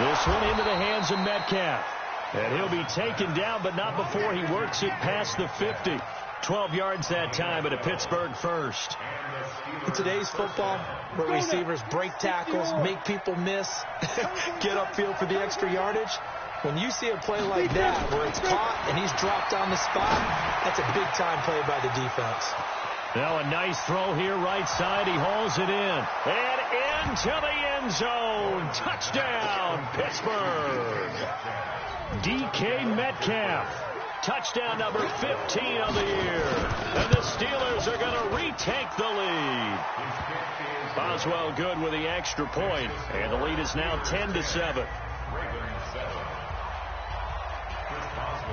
This one into the hands of Metcalf. And he'll be taken down, but not before he works it past the 50. 12 yards that time at a Pittsburgh first. In today's football, where receivers break tackles, make people miss, get upfield for the extra yardage, when you see a play like that where it's caught and he's dropped on the spot, that's a big-time play by the defense. Now a nice throw here right side. He hauls it in. And into the end zone. Touchdown, Pittsburgh. DK Metcalf. Touchdown number 15 on the year. And the Steelers are going to retake the lead. Boswell good with the extra point. And the lead is now 10-7.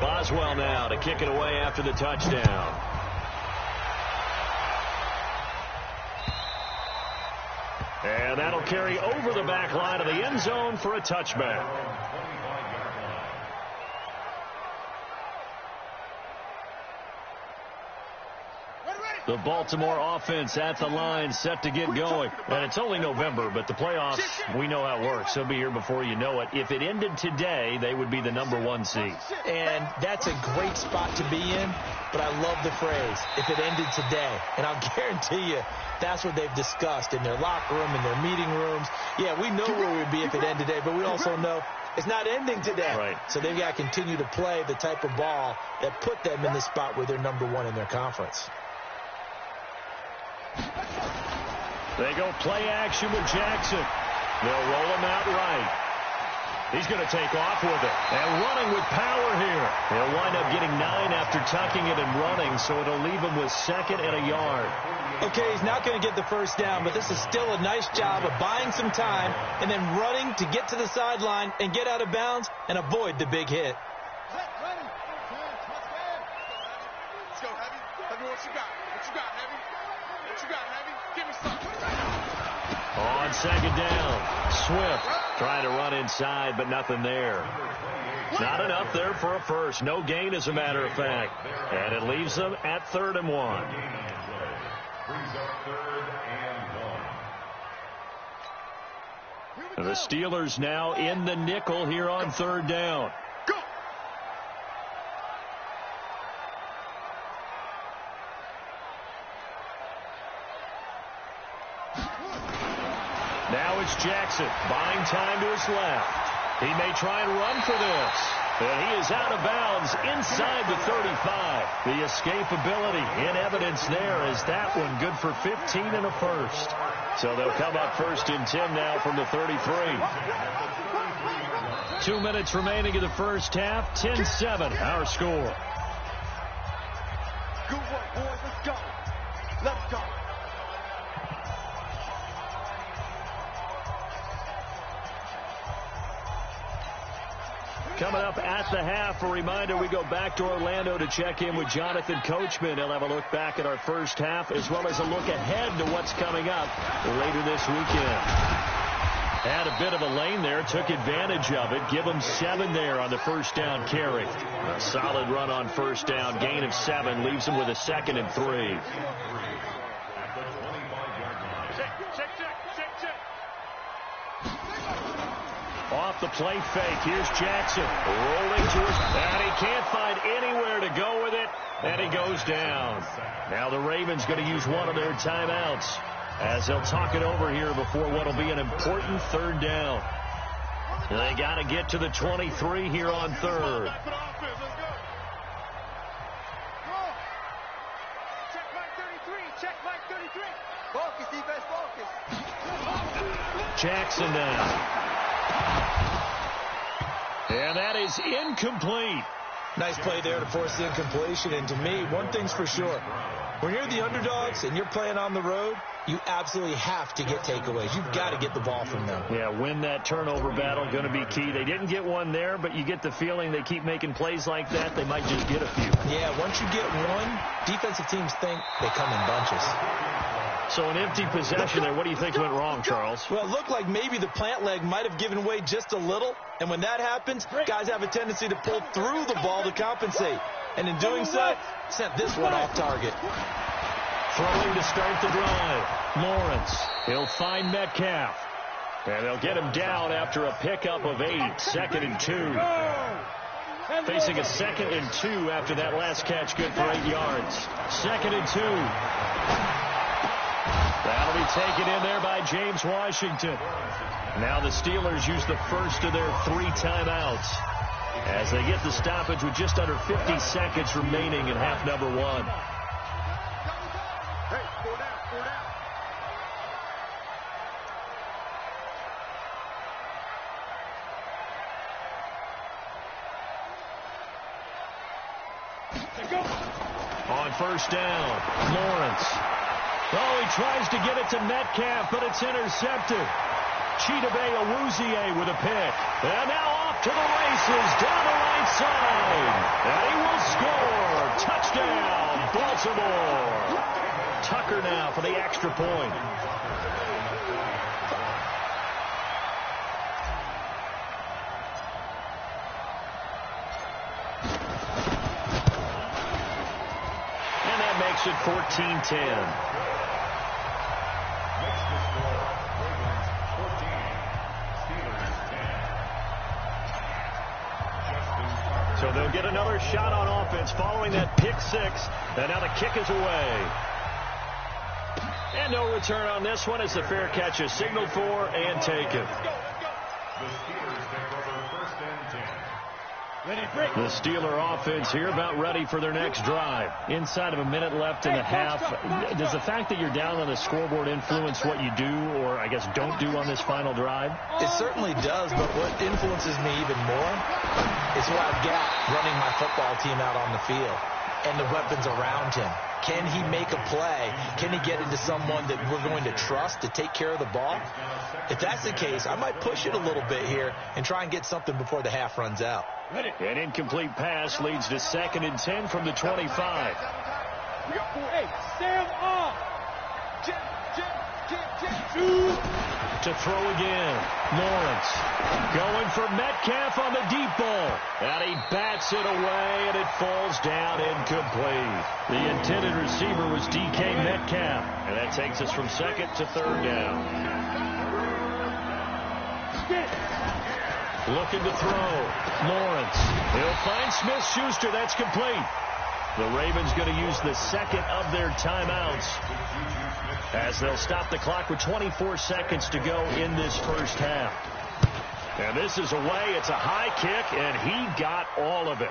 Boswell now to kick it away after the touchdown. And that'll carry over the back line of the end zone for a touchback. The Baltimore offense at the line, set to get going. And it's only November, but the playoffs, we know how it works. They'll be here before you know it. If it ended today, they would be the #1 seed. And that's a great spot to be in, but I love the phrase, if it ended today. And I'll guarantee you, that's what they've discussed in their locker room, in their meeting rooms. Yeah, we know where we'd be if it ended today, but we also know it's not ending today. Right. So they've got to continue to play the type of ball that put them in the spot where they're #1 in their conference. They go play action with Jackson. They'll roll him out right. He's going to take off with it. And running with power here. He'll wind up getting 9 after tucking it and running, so it'll leave him with 2nd and a yard. Okay, he's not going to get the first down, but this is still a nice job of buying some time and then running to get to the sideline and get out of bounds and avoid the big hit. Let's go, Heavy. Heavy, what you got? What you got, Heavy? What you got, Heavy? Give me something. On 2nd down, Swift trying to run inside, but nothing there. Not enough there for a first. No gain, as a matter of fact. And it leaves them at 3rd and 1. The Steelers now in the nickel here on 3rd down. Now it's Jackson, buying time to his left. He may try and run for this. And he is out of bounds inside the 35. The escapability in evidence there is that one good for 15 and a first. So they'll come up 1st and 10 now from the 33. 2 minutes remaining in the first half. 10-7 our score. Good work, boys. Let's go. Let's go. Coming up at the half, a reminder, we go back to Orlando to check in with Jonathan Coachman. He'll have a look back at our first half as well as a look ahead to what's coming up later this weekend. Had a bit of a lane there, took advantage of it. Give him 7 there on the first down carry. A solid run on first down, gain of 7, leaves him with a 2nd and 3. Off the play fake. Here's Jackson rolling to his, and he can't find anywhere to go with it, and he goes down. Now the Ravens going to use one of their timeouts as they'll talk it over here before what will be an important 3rd down. They got to get to the 23 here on 3rd. Focus, defense, focus. Jackson now. And that is incomplete. Nice play there to force the incompletion. And to me, one thing's for sure. When you're the underdogs and you're playing on the road, you absolutely have to get takeaways. You've got to get the ball from them. Yeah, win that turnover battle, going to be key. They didn't get one there, but you get the feeling they keep making plays like that, they might just get a few. Yeah, once you get one, defensive teams think they come in bunches. So an empty possession there. What do you think went wrong, Charles? Well, it looked like maybe the plant leg might have given way just a little. And when that happens, guys have a tendency to pull through the ball to compensate. And in doing so, sent this one off target. Throwing to start the drive. Lawrence. He'll find Metcalf. And they'll get him down after a pickup of 8, 2nd and 2. Facing a 2nd and 2 after that last catch, good for 8 yards. 2nd and 2. That'll be taken in there by James Washington. Now the Steelers use the first of their 3 timeouts as they get the stoppage with just under 50 seconds remaining in half number 1. On first down, Lawrence. Oh, he tries to get it to Metcalf, but it's intercepted. Chidobe Awuzie with a pick. And now off to the races down the right side. And he will score. Touchdown, Baltimore. Tucker now for the extra point. Makes it 14-10. So they'll get another shot on offense following that pick 6. And now the kick is away. And no return on this one as the fair catch is signaled for and taken. The Steeler offense here about ready for their next drive. Inside of a minute left in the half. Does the fact that you're down on the scoreboard influence what you do, or I guess don't do on this final drive? It certainly does, but what influences me even more is what I've got running my football team out on the field and the weapons around him. Can he make a play? Can he get into someone that we're going to trust to take care of the ball? If that's the case, I might push it a little bit here and try and get something before the half runs out. An incomplete pass leads to 2nd and 10 from the 25. Hey, Sam off. To throw again. Lawrence going for Metcalf on the deep ball. And he bats it away, and it falls down incomplete. The intended receiver was DK Metcalf. And that takes us from 2nd to 3rd down. Looking to throw. Lawrence. He'll find Smith-Schuster. That's complete. The Ravens going to use the 2nd of their timeouts as they'll stop the clock with 24 seconds to go in this first half. And this is away. It's a high kick, and he got all of it.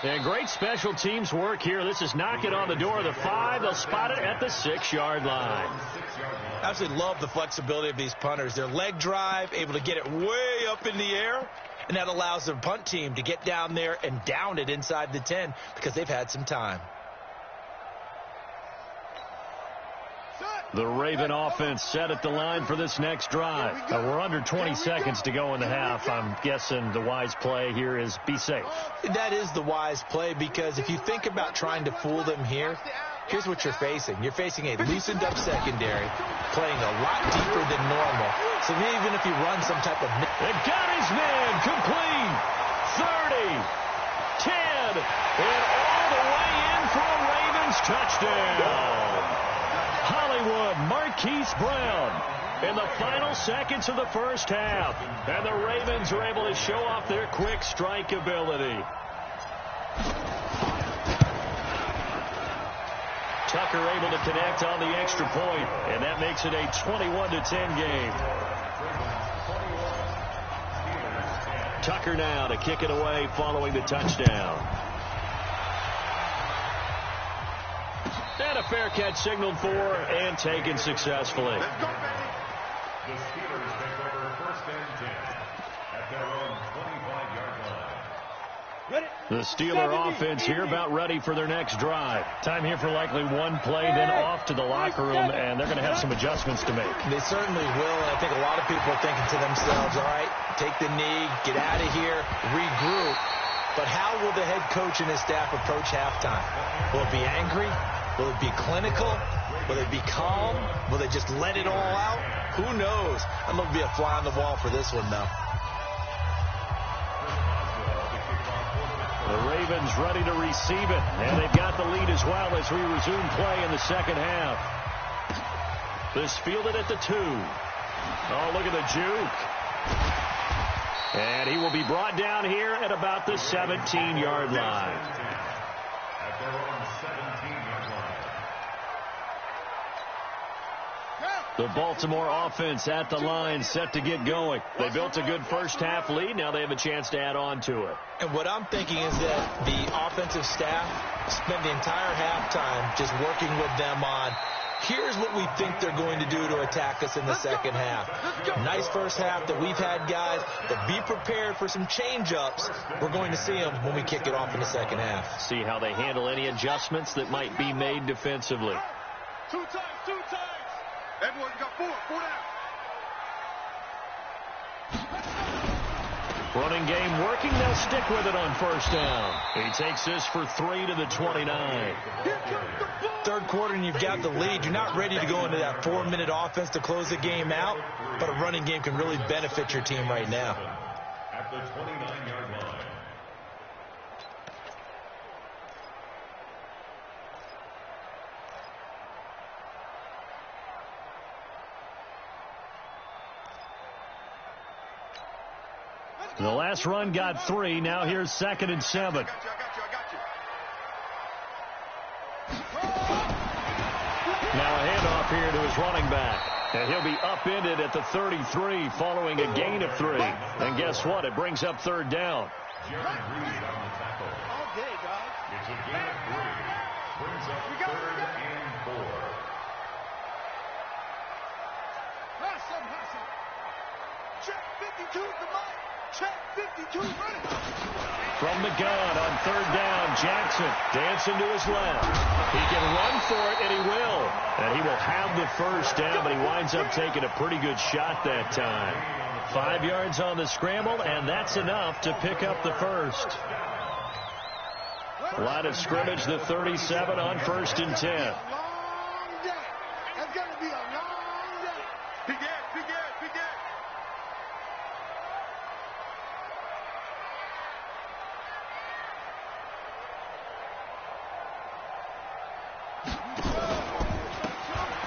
And great special teams work here. This is knocking on the door of the 5. They'll spot it at the 6-yard line. I absolutely love the flexibility of these punters. Their leg drive, able to get it way up in the air, and that allows their punt team to get down there and down it inside the 10 because they've had some time. The Raven offense set at the line for this next drive. We're under 20 seconds to go in the half. I'm guessing the wise play here is be safe. That is the wise play because if you think about trying to fool them here, here's what you're facing. You're facing a loosened up secondary, playing a lot deeper than normal. So even if you run some type of... They got his man complete. 30, 10, and all the way in for a Ravens touchdown. Hollywood Marquise Brown in the final seconds of the first half. And the Ravens are able to show off their quick strike ability. Tucker able to connect on the extra point, and that makes it a 21-10 game. Tucker now to kick it away following the touchdown. And a fair catch signaled for and taken successfully. The Steelers take over 1st and 10 at their own 25-yard line. The Steeler offense here about ready for their next drive. Time here for likely one play, then off to the locker room, and they're going to have some adjustments to make. They certainly will, and I think a lot of people are thinking to themselves, all right, take the knee, get out of here, regroup. But how will the head coach and his staff approach halftime? Will it be angry? Will it be clinical? Will it be calm? Will they just let it all out? Who knows? I'm going to be a fly on the wall for this one, though. The Ravens ready to receive it, and they've got the lead as well as we resume play in the second half. This fielded at the 2. Oh, look at the juke. And he will be brought down here at about the 17-yard line. At their own 17-yard line. The Baltimore offense at the line, set to get going. They built a good first-half lead. Now they have a chance to add on to it. And what I'm thinking is that the offensive staff spent the entire halftime just working with them on, here's what we think they're going to do to attack us in the second half. Nice first half that we've had, guys, but be prepared for some change-ups. We're going to see them when we kick it off in the second half. See how they handle any adjustments that might be made defensively. Two times. Everyone got four down. Running game working. They'll stick with it on first down. He takes this for 3 to the 29. Third quarter and you've got the lead. You're not ready to go into that 4-minute offense to close the game out, but a running game can really benefit your team right now. At the 29-yard line. The last run got 3. Now here's 2nd and 7. I got you. Now a handoff here to his running back. And he'll be upended at the 33 following a gain of 3. And guess what? It brings up 3rd down. Jerry Reed on the tackle. All day, guys. It's a gain of 3. Brings up 3rd and 4. Hustle. Check 52, come on. Check 52, running. From the gun on 3rd down, Jackson dancing to his left. He can run for it, and he will. And he will have the first down, but he winds up taking a pretty good shot that time. 5 yards on the scramble, and that's enough to pick up the first. Line of scrimmage, the 37 on 1st and 10. Long day. That's going to be a long day. Big ass.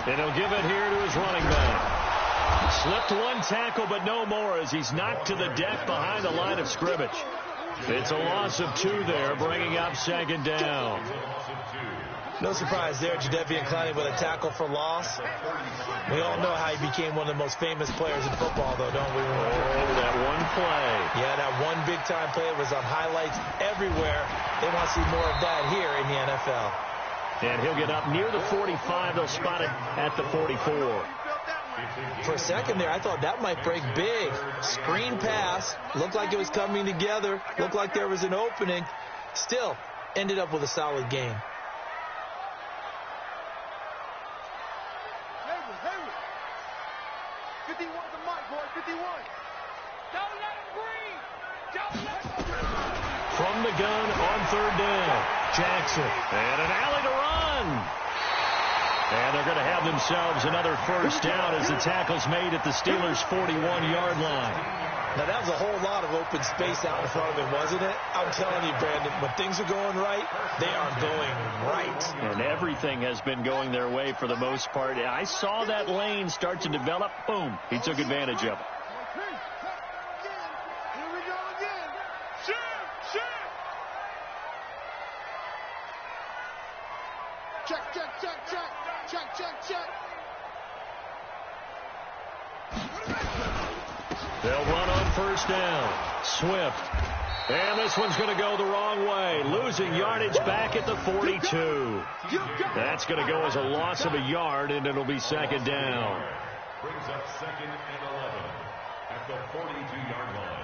And he'll give it here to his running back. Slipped one tackle, but no more as he's knocked to the deck behind the line of scrimmage. It's a loss of 2 there, bringing up 2nd down. No surprise there, Jadeveon Clowney with a tackle for loss. We all know how he became one of the most famous players in football, though, don't we? Oh, that one play. Yeah, that one big-time play was on highlights everywhere. They want to see more of that here in the NFL. And he'll get up near the 45. They'll spot it at the 44. For a second there, I thought that might break big. Screen pass. Looked like it was coming together. Looked like there was an opening. Still, ended up with a solid game. Hayward. 51 the mic, boy. 51. Don't let him breathe. From the gun on 3rd down, Jackson. And an alley to run. And they're going to have themselves another first down as the tackle's made at the Steelers' 41-yard line. Now, that was a whole lot of open space out in front of him, wasn't it? I'm telling you, Brandon, when things are going right, they are going right. And everything has been going their way for the most part. I saw that lane start to develop. Boom. He took advantage of it. Here we go again. Shoot. Check. They'll run on first down. Swift. And this one's going to go the wrong way. Losing yardage back at the 42. That's going to go as a loss of a yard, and it'll be 2nd down. Brings up 2nd and 11 at the 42-yard line.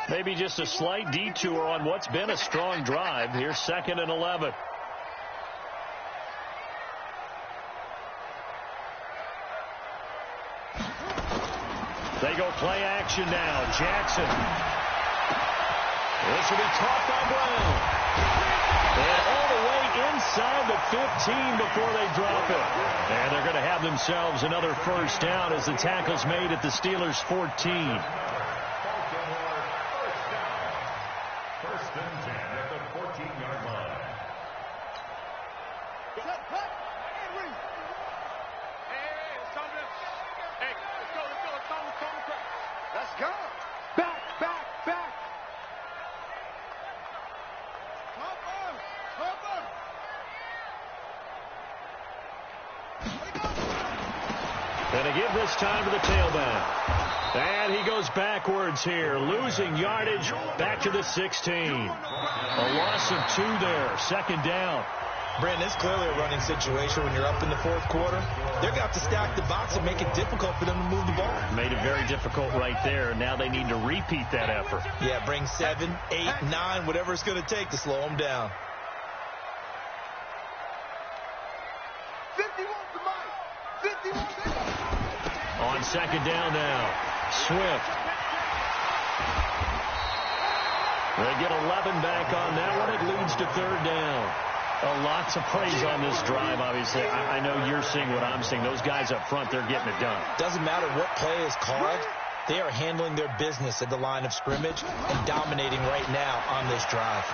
Maybe just a slight detour on what's been a strong drive. Here's 2nd and 11. They go play action now. Jackson. This will be caught by Brown. And all the way inside the 15 before they drop it. And they're going to have themselves another first down as the tackle's made at the Steelers' 14. And they give this time to the tailback. And he goes backwards here, losing yardage back to the 16. A loss of 2 there, second down. Brandon, it's clearly a running situation when you're up in the fourth quarter. They're going to have to stack the box and make it difficult for them to move the ball. Made it very difficult right there. Now they need to repeat that effort. Yeah, bring 7, 8, 9, whatever it's going to take to slow them down. 51. On second down now, Swift. They get 11 back on that one. It leads to third down. Lots of praise on this drive, obviously. I know you're seeing what I'm seeing. Those guys up front, they're getting it done. Doesn't matter what play is called. They are handling their business at the line of scrimmage and dominating right now on this drive.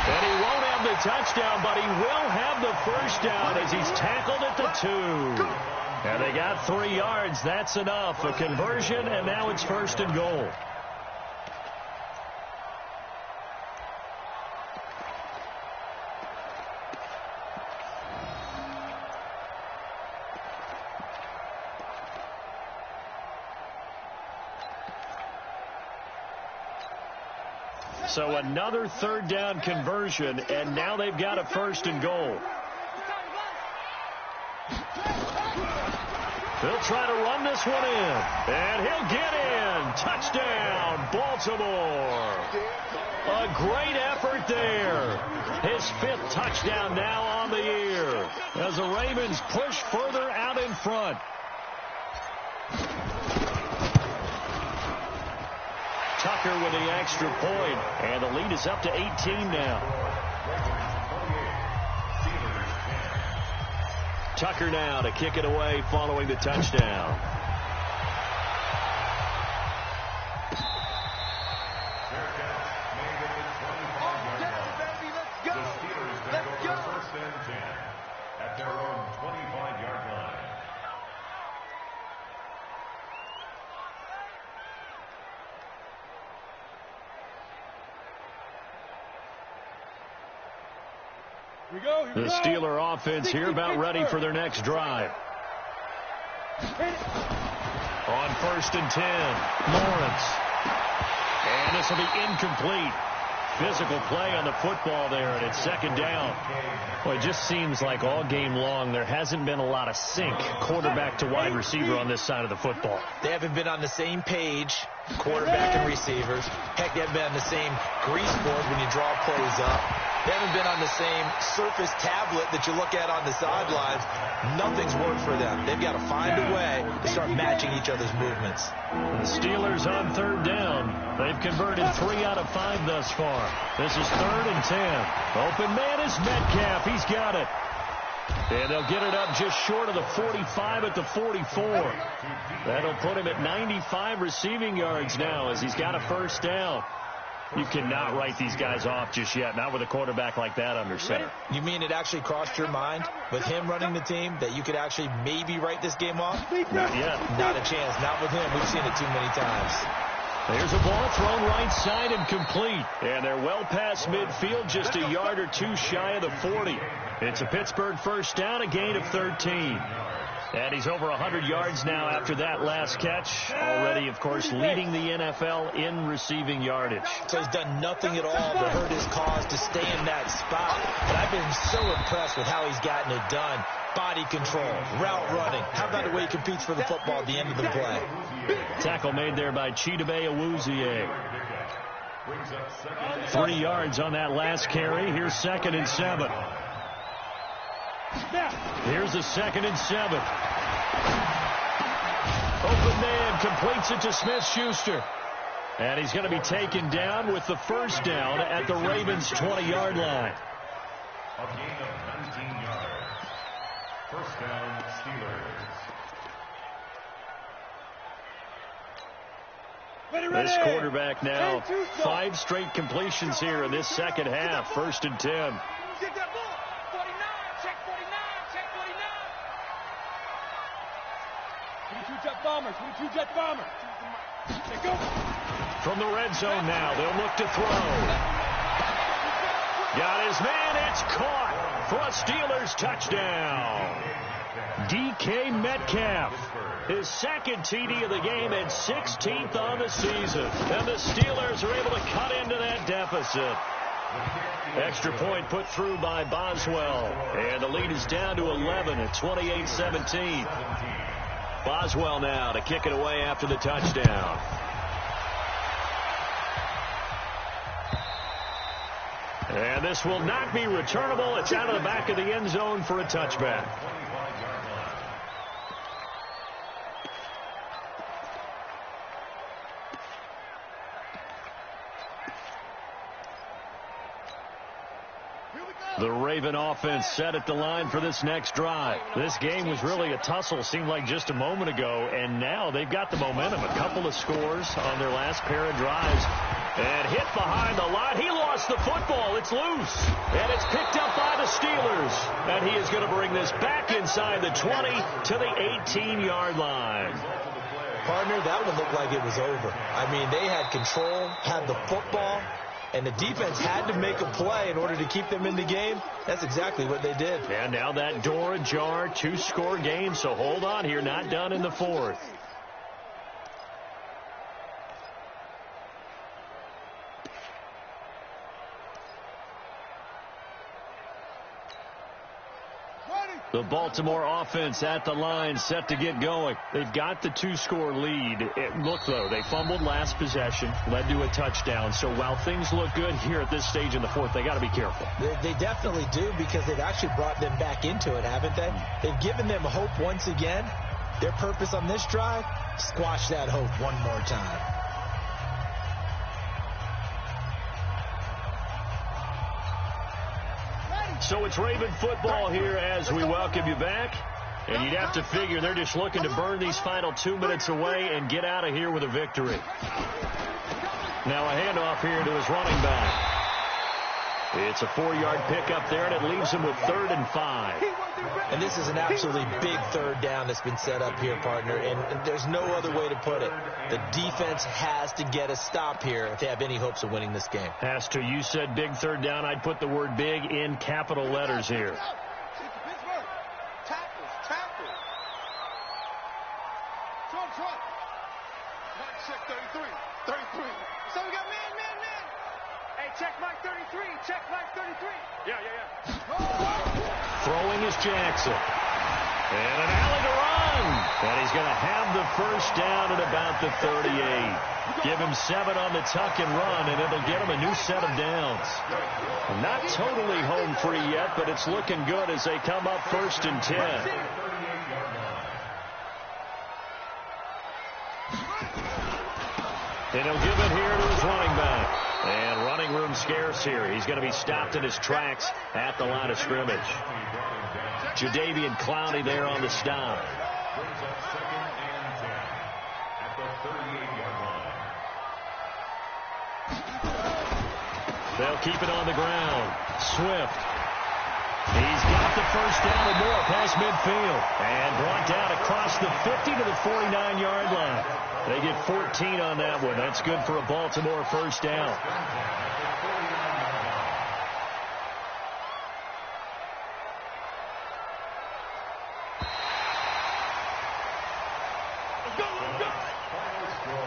And he won't have the touchdown, but he will have the first down as he's tackled at the 2. And they got 3 yards. That's enough. A conversion, and now it's first and goal. So another third down conversion, and now they've got a first and goal. They'll try to run this one in, and he'll get in. Touchdown, Baltimore. A great effort there. His 5th touchdown now on the year as the Ravens push further out in front. Tucker with the extra point, and the lead is up to 18 now. Tucker now to kick it away following the touchdown. Let's go. First and 10 at their own 25-yard line. The Steeler offense here about ready for their next drive. On first and 10, Lawrence. And this will be incomplete. Physical play on the football there, and it's second down. Well, it just seems like all game long there hasn't been a lot of sync, quarterback to wide receiver on this side of the football. They haven't been on the same page, quarterback and receivers. Heck, they haven't been on the same grease board when you draw plays up. They haven't been on the same surface tablet that you look at on the sidelines. Nothing's worked for them. They've got to find a way to start matching each other's movements. The Steelers on third down. They've converted 3 out of 5 thus far. This is third and 10. Open man is Metcalf. He's got it. And they'll get it up just short of the 45 at the 44. That'll put him at 95 receiving yards now as he's got a first down. You cannot write these guys off just yet, not with a quarterback like that under center. You mean it actually crossed your mind with him running the team that you could actually maybe write this game off? Not yet. Not a chance. Not with him. We've seen it too many times. There's a ball thrown right side and complete. And they're well past midfield, just a yard or 2 shy of the 40. It's a Pittsburgh first down, a gain of 13. And he's over 100 yards now after that last catch. Already, of course, leading the NFL in receiving yardage. So he's done nothing at all to hurt his cause to stay in that spot. But I've been so impressed with how he's gotten it done. Body control, route running. How about the way he competes for the football at the end of the play? Tackle made there by Chidobe Awuzie. 3 yards on that last carry. Here's second and 7. Here's a second and 7. Open man completes it to Smith-Schuster. And he's going to be taken down with the first down at the Ravens' 20-yard line. A gain of 19 yards. First down, Steelers. This quarterback now 5 straight completions here in this second half. First and 10. Get that ball. 49. Check 49. Check 49. 22 jet bombers. 22 jet bombers. They go. From the red zone now, they'll look to throw. Got his man. It's caught for a Steelers touchdown. DK Metcalf, his second TD of the game and 16th on the season. And the Steelers are able to cut into that deficit. Extra point put through by Boswell. And the lead is down to 11 at 28-17. Boswell now to kick it away after the touchdown. And this will not be returnable. It's out of the back of the end zone for a touchback. The Raven offense set at the line for this next drive. This game was really a tussle, seemed like just a moment ago, and now they've got the momentum. A couple of scores on their last pair of drives. And hit behind the line. He lost the football. It's loose. And it's picked up by the Steelers. And he is going to bring this back inside the 20 to the 18-yard line. Partner, that one looked like it was over. I mean, they had control, had the football, and the defense had to make a play in order to keep them in the game. That's exactly what they did. And now that door ajar, 2-score game, so hold on here, not done in the fourth. The Baltimore offense at the line, set to get going. They've got the 2-score lead. Look, though, they fumbled last possession, led to a touchdown. So while things look good here at this stage in the fourth, they got to be careful. They definitely do, because they've actually brought them back into it, haven't they? They've given them hope once again. Their purpose on this drive, squash that hope one more time. So it's Raven football here as we welcome you back. And you'd have to figure they're just looking to burn these final 2 minutes away and get out of here with a victory. Now a handoff here to his running back. It's a 4-yard pickup there, and it leaves him with 3rd and 5. And this is an absolutely big third down that's been set up here, partner, and there's no other way to put it. The defense has to get a stop here if they have any hopes of winning this game. Has to. You said big third down. I'd put the word big in capital letters here. So we got man. Hey, check Mike 33. Check Mike 33. Yeah. Throwing is Jackson. And an alley to run. And he's going to have the first down at about the 38. Give him 7 on the tuck and run, and it'll get him a new set of downs. Not totally home free yet, but it's looking good as they come up 1st and 10. And he'll give it here to his running back. And running room scarce here. He's going to be stopped in his tracks at the line of scrimmage. Jadeveon Clowney there on the stop. They'll keep it on the ground. Swift. He's got the first down and more past midfield. And brought down across the 50 to the 49-yard line. They get 14 on that one. That's good for a Baltimore first down.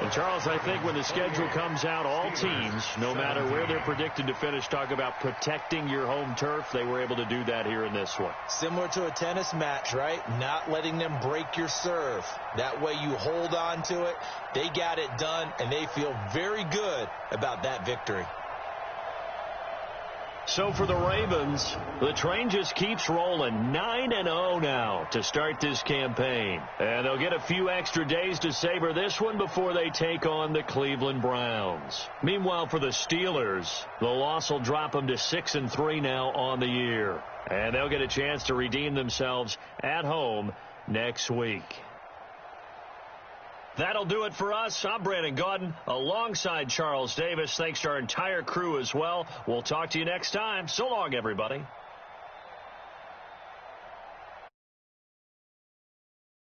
And Charles, I think when the schedule comes out, all teams, no matter where they're predicted to finish, talk about protecting your home turf. They were able to do that here in this one. Similar to a tennis match, right? Not letting them break your serve. That way you hold on to it. They got it done, and they feel very good about that victory. So for the Ravens, the train just keeps rolling. 9-0 now to start this campaign. And they'll get a few extra days to savor this one before they take on the Cleveland Browns. Meanwhile, for the Steelers, the loss will drop them to 6-3 now on the year. And they'll get a chance to redeem themselves at home next week. That'll do it for us. I'm Brandon Gaudin alongside Charles Davis. Thanks to our entire crew as well. We'll talk to you next time. So long, everybody.